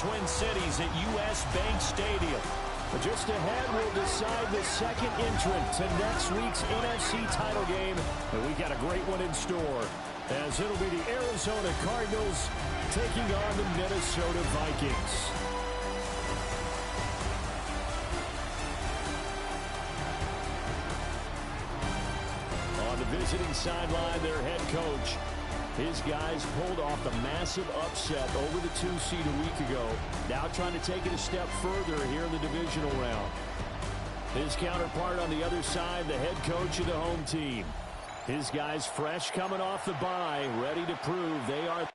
Twin Cities at US Bank Stadium. But just ahead, we'll decide the second entrant to next week's NFC title game. And we got a great one in store, as it'll be the Arizona Cardinals taking on the Minnesota Vikings. On the visiting sideline, their head coach. His guys pulled off the massive upset over the 2-seed a week ago. Now trying to take it a step further here in the divisional round. His counterpart on the other side, the head coach of the home team. His guys fresh coming off the bye, ready to prove they are.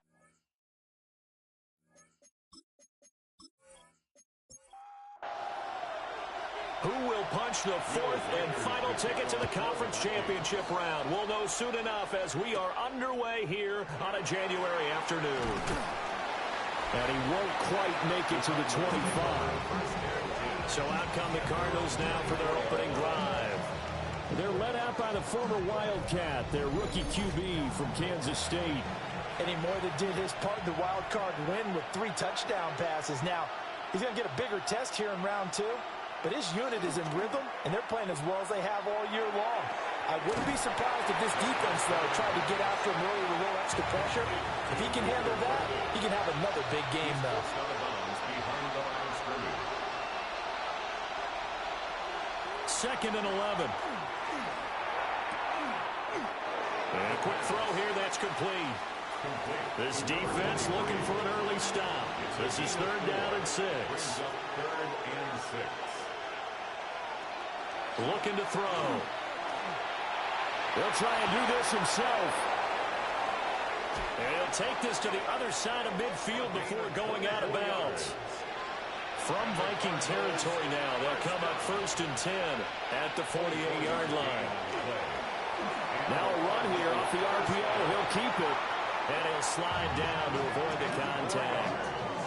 Who will punch the fourth and final ticket to the conference championship round? We'll know soon enough as we are underway here on a January afternoon. And he won't quite make it to the 25. So out come the Cardinals now for their opening drive. They're led out by the former Wildcat, their rookie QB from Kansas State. And he more than did his part in the wild card win with 3 touchdown passes. Now, he's going to get a bigger test here in round 2. But his unit is in rhythm, and they're playing as well as they have all year long. I wouldn't be surprised if this defense, though, tried to get after him early with a little extra pressure. If he can handle that, he can have another big game, though. Second and 11. And a quick throw here, that's complete. This defense looking for an early stop. This is 3rd down and 6. Looking to throw. He'll try and do this himself. And he'll take this to the other side of midfield before going out of bounds. From Viking territory now, they'll come up 1st and 10 at the 48-yard line. Now a run here off the RPO. He'll keep it. And he'll slide down to avoid the contact.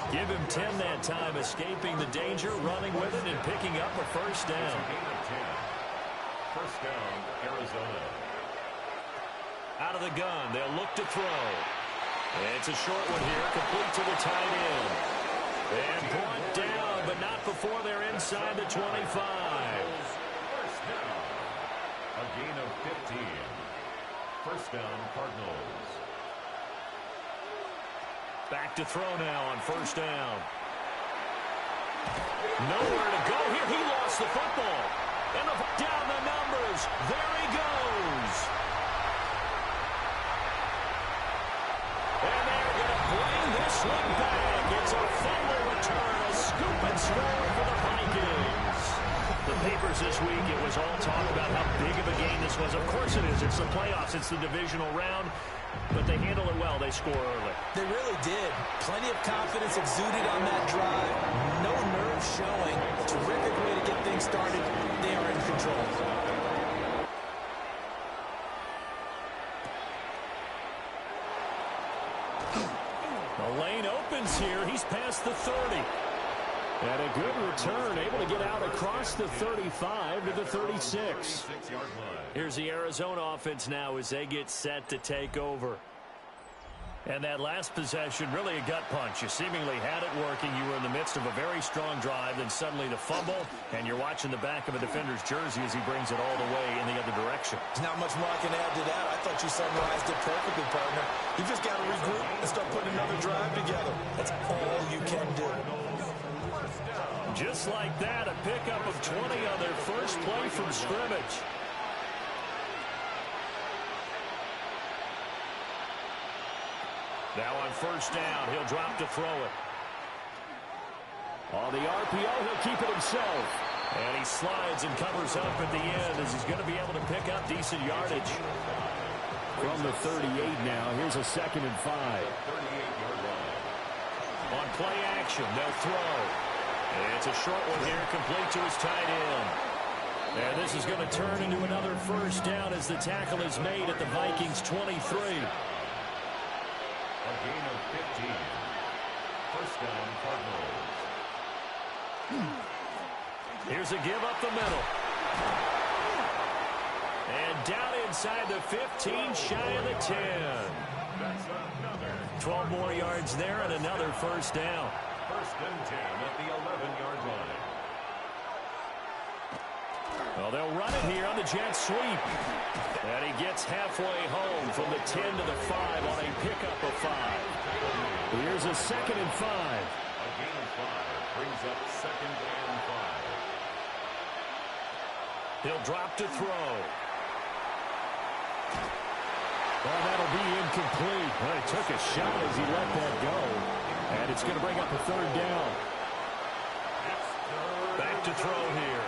Give him 10 that time, escaping the danger, running with it, and picking up a 1st down. 1st down, Arizona. Out of the gun, they'll look to throw. It's a short one here, complete to the tight end. And brought down, but not before they're inside the 25. 1st down, a gain of 15. 1st down, Cardinals. Back to throw now on 1st down. Nowhere to go here. He lost the football. And down the numbers. There he goes. And they're going to bring this one back. It's a fumble return. A scoop and score for the Vikings. The papers this week, it was all talk about how big of a game this was. Of course it is. It's the playoffs. It's the divisional round. But they handle it well. They score early. They really did. Plenty of confidence exuded on that drive. No nerve showing. Terrific way to get things started. They are in control. The lane opens here. He's past the 30. And a good return, able to get out across the 35 to the 36. Here's the Arizona offense now as they get set to take over. And that last possession, really a gut punch. You seemingly had it working. You were in the midst of a very strong drive, then suddenly the fumble, and you're watching the back of a defender's jersey as he brings it all the way in the other direction. There's not much more I can add to that. I thought you summarized it perfectly, partner. You just got to regroup and start putting another drive together. That's all you can do. Just like that, a pickup of 20 on their first play from scrimmage. Now on 1st down, he'll drop to throw it. On the RPO, he'll keep it himself. And he slides and covers up at the end as he's going to be able to pick up decent yardage. From the 38 now, here's a 2nd and 5. On play action, they'll throw. It's a short one here, complete to his tight end. And this is going to turn into another 1st down as the tackle is made at the Vikings' 23. A gain of 15. 1st down, Cardinals. Here's a give up the middle. And down inside the 15, shy of the 10. 12 more yards there and another 1st down. First and 10 at the 11-yard line. Well, they'll run it here on the jet sweep. And he gets halfway home from the 10 to the 5 on a pickup of 5. Here's a 2nd and 5. A gain of 5 brings up 2nd and 5. He'll drop to throw. Well, that'll be incomplete. Well, he took a shot as he let that go. And it's going to bring up a 3rd down. Back to throw here.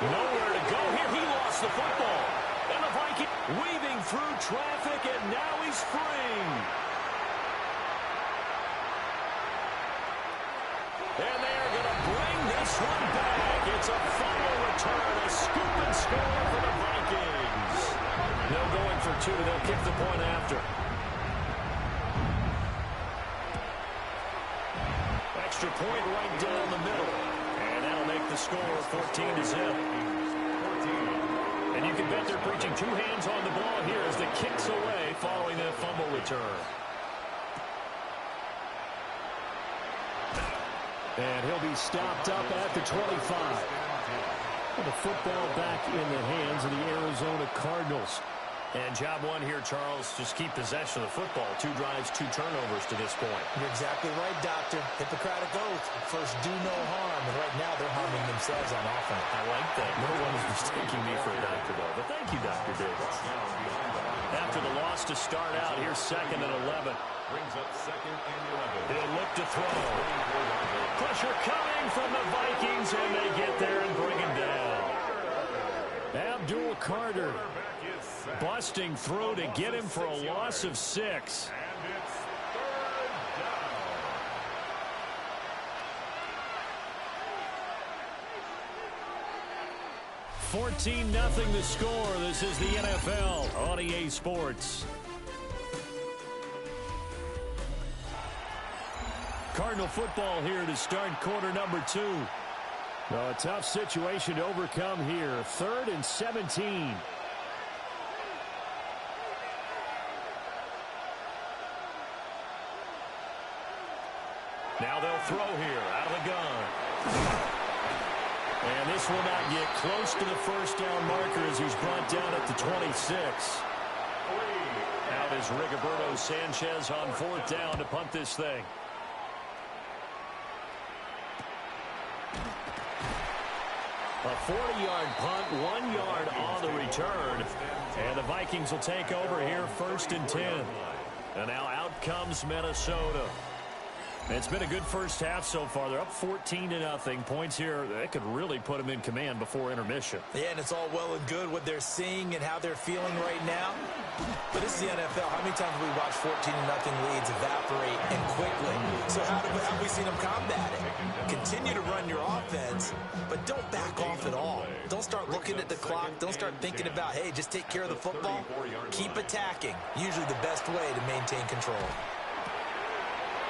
Nowhere to go here. He lost the football. And the Viking weaving through traffic, and now he's free. And they are going to bring this one back. It's a final return, a scoop and score for the Vikings. They'll go in for 2. They'll kick the point after. Extra point right down the middle. And that'll make the score 14-0. And you can bet they're preaching 2 hands on the ball here as the kick's away following that fumble return. And he'll be stopped up at the 25. And the football back in the hands of the Arizona Cardinals. And job 1 here, Charles, just keep possession of the football. 2 drives, 2 turnovers to this point. You're exactly right, Doctor. Hippocratic oath. First, do no harm. And right now, they're harming themselves on offense. I like that. No one is mistaking me for a doctor, though. But thank you, Dr. Davis. After the loss to start out, here's 2nd and 11. Brings up 2nd and 11. He'll look to throw. Pressure coming from the Vikings, and they get there and bring him down. Abdul Carter busting through to get him for a loss of 6. And it's 3rd down. 14-0 the score. This is the NFL on EA Sports. Cardinal football here to start quarter number 2. Well, a tough situation to overcome here. 3rd and 17. Now they'll throw here out of the gun. And this will not get close to the first down marker as he's brought down at the 26. Out is Rigoberto Sanchez on 4th down to punt this thing. A 40-yard punt, 1 yard on the return. And the Vikings will take over here 1st and 10. And now out comes Minnesota. It's been a good first half so far. They're up 14-0. Points here, that could really put them in command before intermission. Yeah, and it's all well and good what they're seeing and how they're feeling right now. But this is the NFL. How many times have we watched 14-0 leads evaporate and quickly? So how have we seen them combat it? Continue to run your offense, but don't back off at all. Don't start looking at the clock. Don't start thinking about, hey, just take care of the football. Keep attacking. Usually the best way to maintain control.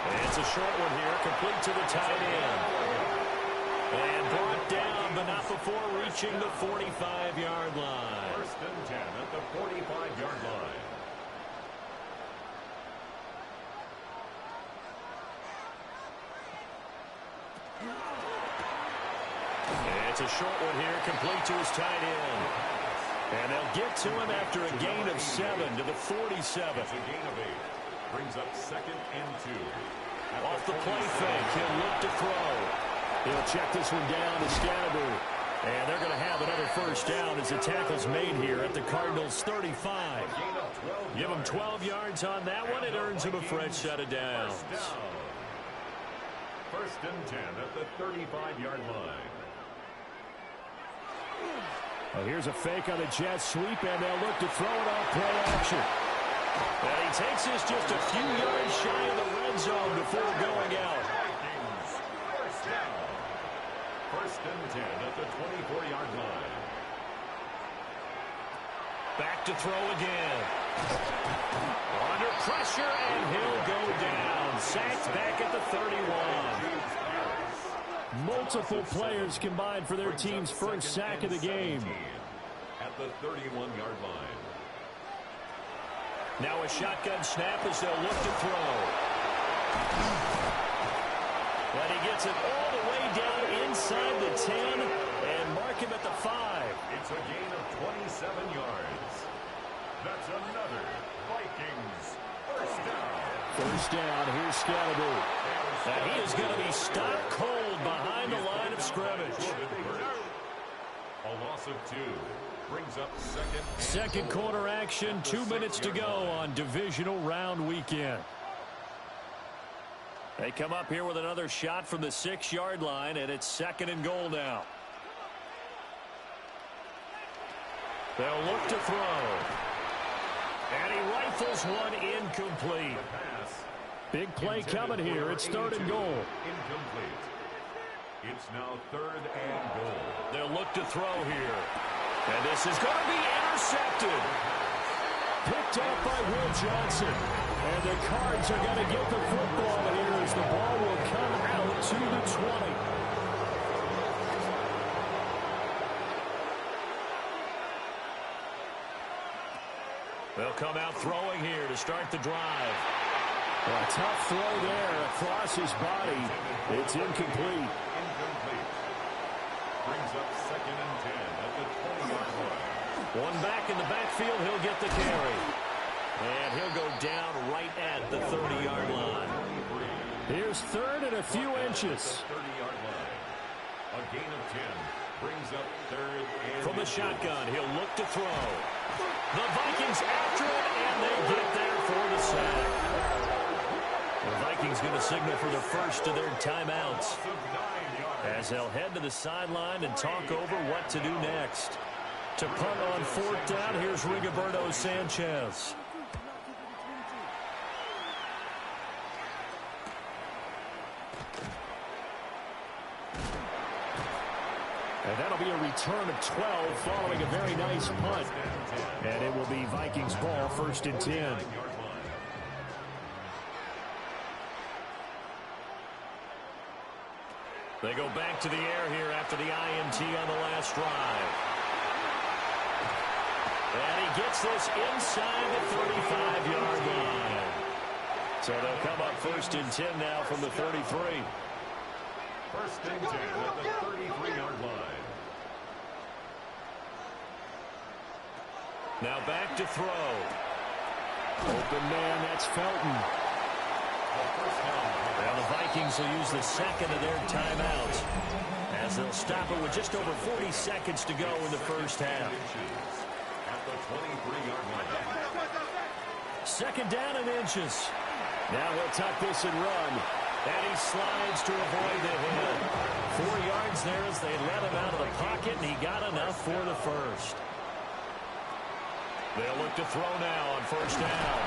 And it's a short one here, complete to the tight end. And brought down, but not before reaching the 45-yard line. 1st and 10 at the 45-yard line. And it's a short one here, complete to his tight end. And they'll get to him after a gain of 7 to the 47. It's a gain of 8. Brings up 2nd and 2. Off the play fake, he'll look to throw. He'll check this one down to Scatterby. And they're going to have another first down as the tackle's made here at the Cardinals' 35. Give him 12 yards on that one. It earns him a fresh set of downs. 1st and 10 at the 35-yard line. Well, here's a fake on the jet sweep, and they'll look to throw it off play action. And he takes this just a few yards shy of the red zone before going out. First down. 1st and 10 at the 24-yard line. Back to throw again. Under pressure, and he'll go down. Sacked back at the 31. Multiple players combined for their team's first sack of the game. At the 31-yard line. Now a shotgun snap as they'll look to throw. And he gets it all the way down inside the 10 and mark him at the 5. It's a gain of 27 yards. That's another Vikings first down. First down, here's Scalaboo. And he is going to be stopped cold behind the line of scrimmage. A loss of 2 brings up second quarter action, 2 minutes to go on divisional round weekend. They come up here with another shot from the 6-yard line, and it's 2nd and goal now. They'll look to throw. And he rifles one incomplete. Big play coming here. It's 3rd and goal. Incomplete. It's now 3rd and goal. They'll look to throw here. And this is going to be intercepted. Picked up by Will Johnson. And the Cards are going to get the football here as the ball will come out to the 20. They'll come out throwing here to start the drive. A tough throw there across his body. It's incomplete. Incomplete. Brings up 2nd and 10 at the 20-yard line. One back in the backfield, he'll get the carry. And he'll go down right at the 30-yard line. Here's 3rd and a few inches. 30-yard line. A gain of 10 brings up 3rd and from the shotgun, he'll look to throw. The Vikings after it, and they get there for the sack. The Vikings going to signal for the first of their timeouts as they'll head to the sideline and talk over what to do next. To punt on 4th down, here's Rigoberto Sanchez. And that'll be a return of 12 following a very nice punt. And it will be Vikings ball, 1st and 10. They go back to the air here after the INT on the last drive. And he gets this inside the 35-yard line. So they'll come up 1st and 10 now from the 33. 1st and 10 at the 33-yard line. Now back to throw. Open man, that's Felton. Now the Vikings will use the 2nd of their timeouts as they'll stop it with just over 40 seconds to go in the first half. At the 23-yard line. 2nd down and inches. Now he'll tuck this and run. And he slides to avoid the hit. 4 yards there as they let him out of the pocket, and he got enough for the first. They'll look to throw now on 1st down.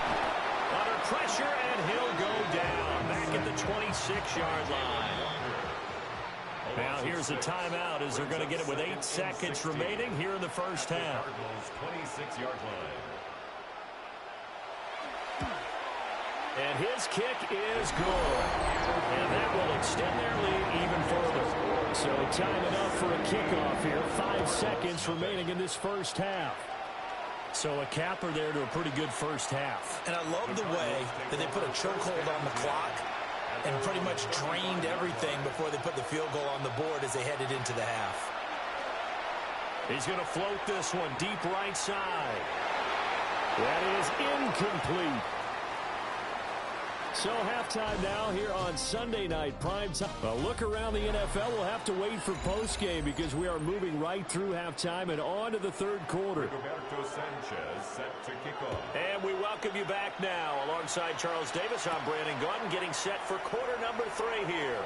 Under pressure, and he'll go down back at the 26-yard line. Now here's a timeout as they're going to get it with 8 seconds remaining here in the first half. 26-yard line. And his kick is good. And that will extend their lead even further. So time enough for a kickoff here. 5 seconds remaining in this first half. So a capper there to a pretty good first half. And I love the way that they put a chokehold on the clock and pretty much drained everything before they put the field goal on the board as they headed into the half. He's going to float this one deep right side. That is incomplete. So halftime now here on Sunday night prime time. A look around the NFL. We'll have to wait for postgame because we are moving right through halftime and on to the 3rd quarter. Rigoberto Sanchez set to kick off. And we welcome you back now. Alongside Charles Davis, I'm Brandon Gaudin getting set for quarter number 3 here.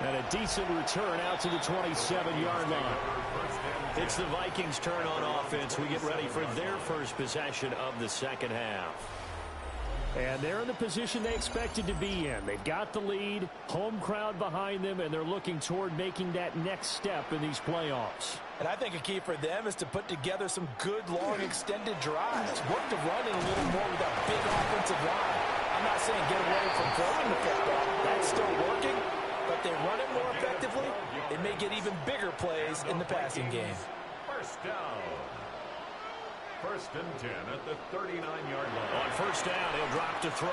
And a decent return out to the 27-yard line. It's the Vikings' turn on offense. We get ready for their first possession of the second half. And they're in the position they expected to be in. They've got the lead, home crowd behind them, and they're looking toward making that next step in these playoffs. And I think a key for them is to put together some good, long, extended drives. Work the run in a little more with that big offensive line. I'm not saying get away from throwing the football. That's still working, but they run it more effectively. It may get even bigger plays in the passing game. First down. 1st and 10 at the 39-yard line. On 1st down, he'll drop to throw.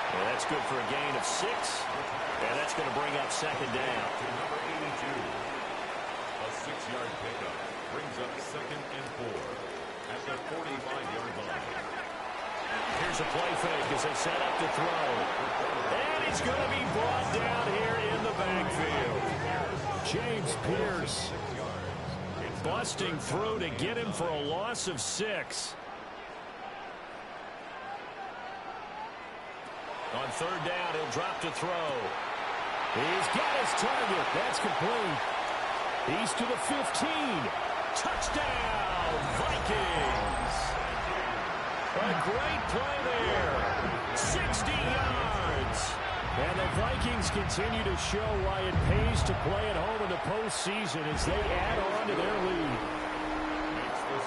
And that's good for a gain of 6. And that's going to bring up second down. Number 82. A 6-yard pickup brings up 2nd and 4 at the 45-yard line. Here's a play fake as they set up to throw. And he's going to be brought down here in the backfield. James Pierce busting through to get him for a loss of 6. On third down, he'll drop to throw. He's got his target. That's complete. He's to the 15. Touchdown, Vikings. A great play there. 60 yards. And the Vikings continue to show why it pays to play at home in the postseason as they add on to their lead.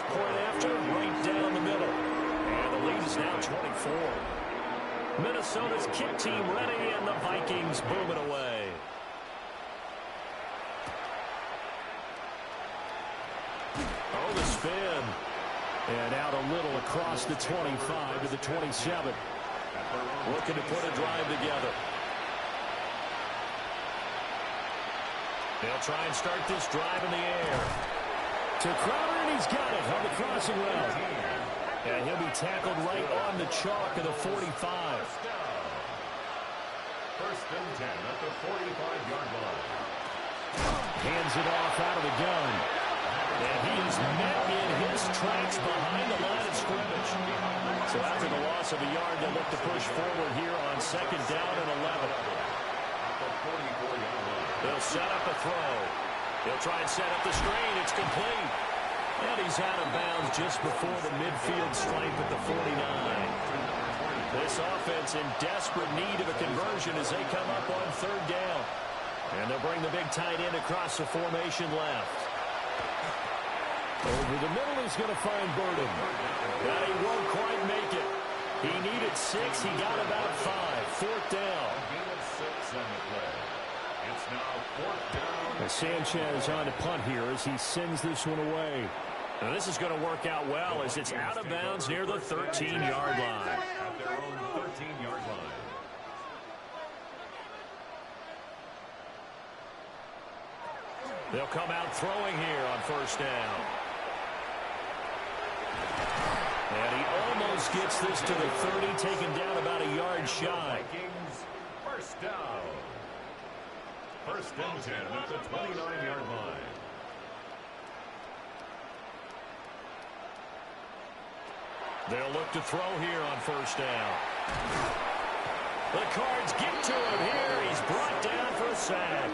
Point after, right down the middle. And the lead is now 24. Minnesota's kick team ready, and the Vikings boom it away. Oh, the spin. And out a little across the 25 to the 27. Looking to put a drive together. They'll try and start this drive in the air. To Crowder, and he's got it on the crossing route. And he'll be tackled right on the chalk of the 45. First and 10 at the 45-yard line. Hands it off out of the gun. And he is met in his tracks behind the line of scrimmage. So after the loss of a yard, they'll look to push forward here on second down and 11. They'll set up a throw. He'll try and set up the screen. It's complete. And he's out of bounds just before the midfield stripe at the 49. This offense in desperate need of a conversion as they come up on third down. And they'll bring the big tight end across the formation left. Over the middle, he's going to find Burden. But he won't quite make it. He needed 6. He got about 5. Fourth down. It's now 4th down. Sanchez on to punt here as he sends this one away. Now this is going to work out well as it's out of bounds near the 13-yard line. At their own 13-yard line. They'll come out throwing here on first down. And he almost gets this to the 30, taken down about a yard shy. Vikings, first down. First and 10 at the 29-yard line. They'll look to throw here on first down. The Cards get to him here. He's brought down for a sack.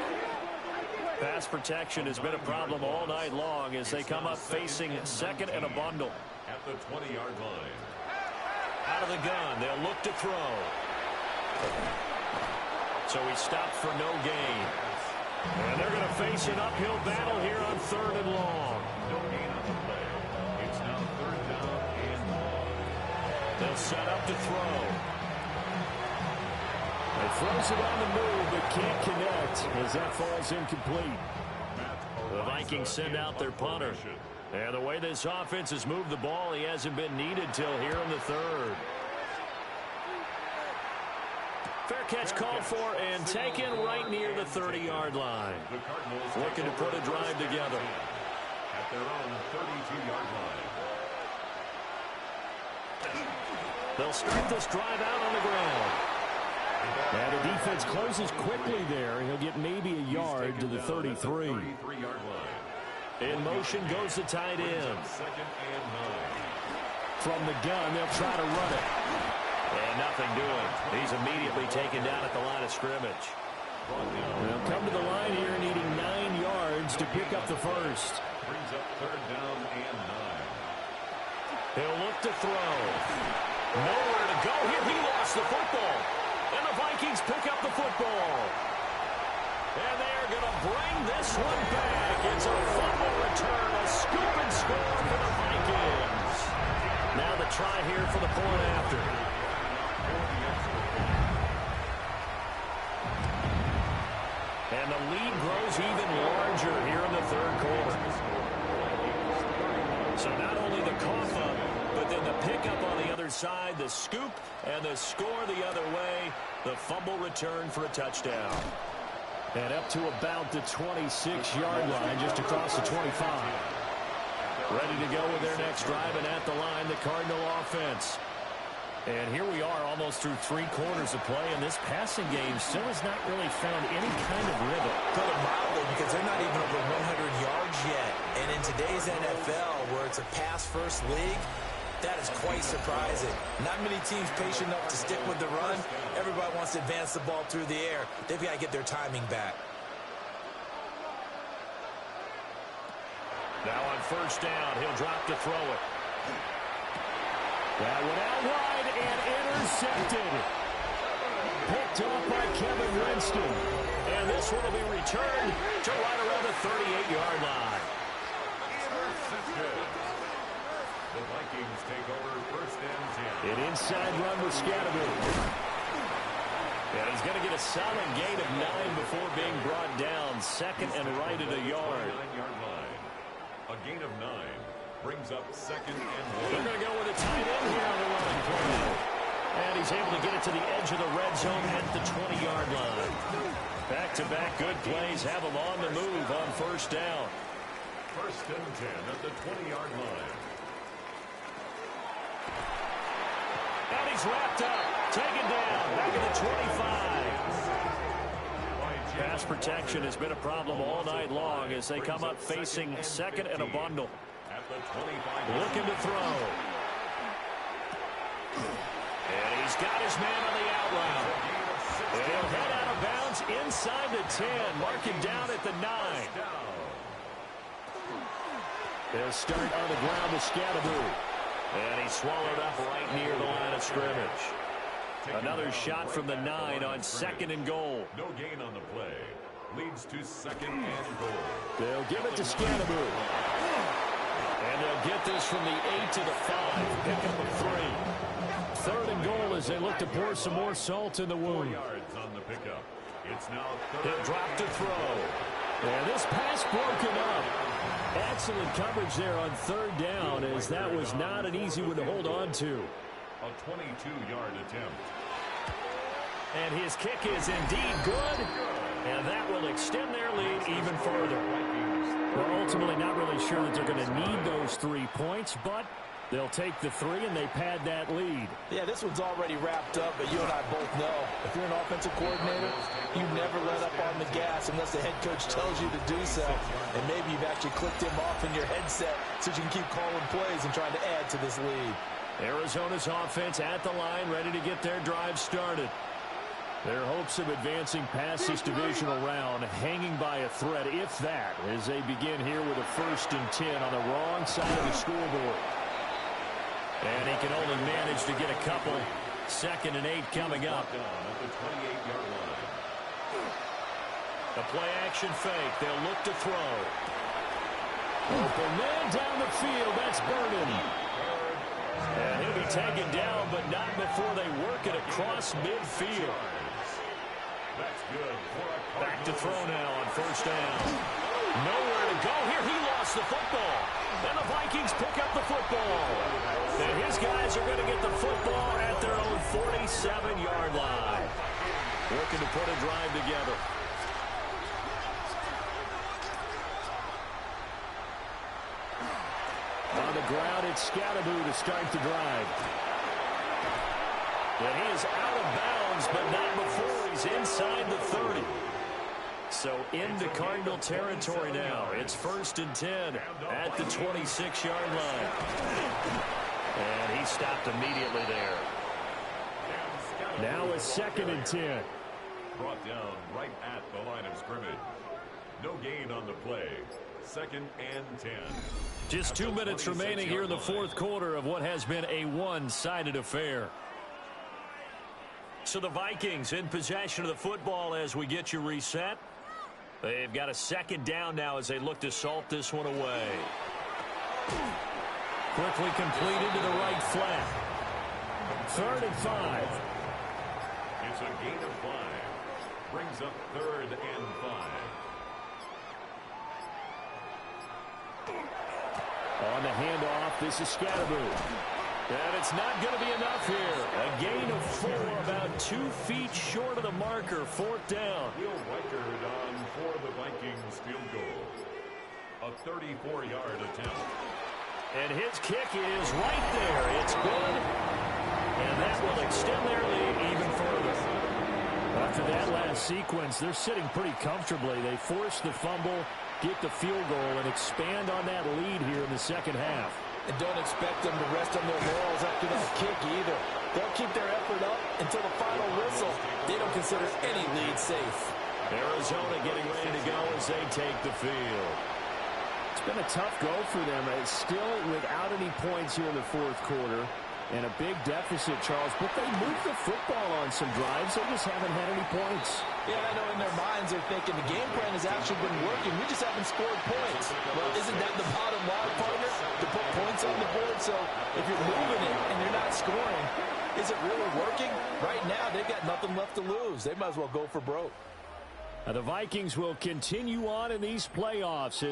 Pass protection has been a problem all night long as they come up facing second and a bundle. At the 20-yard line. Out of the gun, they'll look to throw. So he stopped for no gain. And they're going to face an uphill battle here on third and long. No gain on the play. It's now 3rd down and long. They'll set up to throw. He throws it on the move, but can't connect as that falls incomplete. The Vikings send out their punter. And the way this offense has moved the ball, he hasn't been needed till here in the third. Fair catch called for and taken right near the 30-yard line. Looking to put a drive together. At their own 32-yard line. They'll start this drive out on the ground. And the defense closes quickly there. He'll get maybe a yard to the 33. 33-yard line. In motion goes the tight end. 2nd and 9. From the gun, they'll try to run it. And nothing doing. He's immediately taken down at the line of scrimmage. They'll come to the line here needing 9 yards to pick up the first. Brings up 3rd down and 9. He'll look to throw. Nowhere to go here. He lost the football. And the Vikings pick up the football. And they are going to bring this one back. It's a fumble return, a scoop and score for the Vikings. Now the try here for the point after. And the lead grows even larger here in the third quarter. So not only the cough up, but then the pickup on the other side, the scoop, and the score the other way. The fumble return for a touchdown. And up to about the 26-yard line, just across the 25. Ready to go with their next drive, and at the line, the Cardinal offense. And here we are almost through 3 quarters of play, and this passing game still has not really found any kind of rhythm. Put it mildly, because they're not even over 100 yards yet. And in today's NFL, where it's a pass-first league, that is quite surprising. Not many teams patient enough to stick with the run. Everybody wants to advance the ball through the air. They've got to get their timing back. Now on first down, he'll drop to throw it. That went out wide and intercepted. Picked off by Kevin Winston. And this one will be returned to right around the 38-yard line. The Vikings take over first and 10. An inside run with Scatterby. And he's going to get a solid gain of 9 before being brought down. Second and right at a yard. 9-yard line. A gain of 9 brings up second and 1. They're going to go with a tight end here on the running play. And he's able to get it to the edge of the red zone at the 20-yard line. Back-to-back good plays have him on the move on first down. First and 10 at the 20-yard line. And he's wrapped up, taken down, back at the 25. Pass protection has been a problem all night long as they come up facing second and a bundle. At the 25. Looking to throw. And he's got his man on the out route. And he'll head out of bounds inside the 10, marking down at the 9. They'll start on the ground with Scatterby. And he's swallowed up right near the line of scrimmage. Another shot from the 9 on second and goal. No gain on the play. Leads to second and goal. They'll give it to Scatterby. And they'll get this from the 8 to the 5. Pick up a 3. Third and goal as they look to pour some more salt in the 4 wound. yards on the pickup. It's now He'll third. drop to throw. And this pass broken up. Excellent coverage there on third down, as that was not an easy one to hold on to. A 22-yard attempt. And his kick is indeed good, and that will extend their lead even further. We're ultimately not really sure that they're going to need those 3 points, but they'll take the 3 and they pad that lead. Yeah, this one's already wrapped up, but you and I both know if you're an offensive coordinator, you never let up on the gas unless the head coach tells you to do so. And maybe you've actually clicked him off in your headset so you can keep calling plays and trying to add to this lead. Arizona's offense at the line, ready to get their drive started. Their hopes of advancing past this divisional round hanging by a thread, if that, as they begin here with a first and 10 on the wrong side of the scoreboard. And he can only manage to get a couple. Second and 8 coming up. At the 28-yard line. The play action fake. They'll look to throw. Open man down the field. That's Burden. And he'll be taken down, but not before they work it across midfield. That's good. Back to throw now on first down. Nowhere to go here. He lost the football. And the Vikings pick up the football. And his guys are going to get the football at their own 47-yard line. Working to put a drive together. On the ground, it's Scatterby to start the drive. And he is out of bounds, but not before he's inside the 30. So into Cardinal territory now. It's first and 10 at the 26-yard line. And he stopped immediately there. Now it's second and 10. Brought down right at the line of scrimmage. No gain on the play. Second and 10. Just 2 minutes remaining here in the fourth quarter of what has been a one-sided affair. So the Vikings in possession of the football as we get you reset. They've got a second down now as they look to salt this one away. Quickly completed to the right flat. Third and 5. It's a gain of 5. Brings up third and 5. On the handoff, this is Scatterby. And it's not going to be enough here. A gain of 4, about 2 feet short of the marker. 4th down. Will Reichard on for the Vikings field goal. A 34-yard attempt. And his kick is right there. It's good. And that will extend their lead even further. After that last sequence, they're sitting pretty comfortably. They force the fumble, get the field goal, and expand on that lead here in the second half. And don't expect them to rest on their laurels after that kick either. They'll keep their effort up until the final whistle. They don't consider any lead safe. Arizona getting ready to go as they take the field. It's been a tough go for them. It's still without any points here in the 4th quarter. And a big deficit, Charles. But they moved the football on some drives. They just haven't had any points. Yeah, I know in their minds they're thinking the game plan has actually been working. We just haven't scored points. Well, isn't that the bottom line, partner? To put points on the board. So if you're moving it and you're not scoring, is it really working? Right now, they've got nothing left to lose. They might as well go for broke. The Vikings will continue on in these playoffs as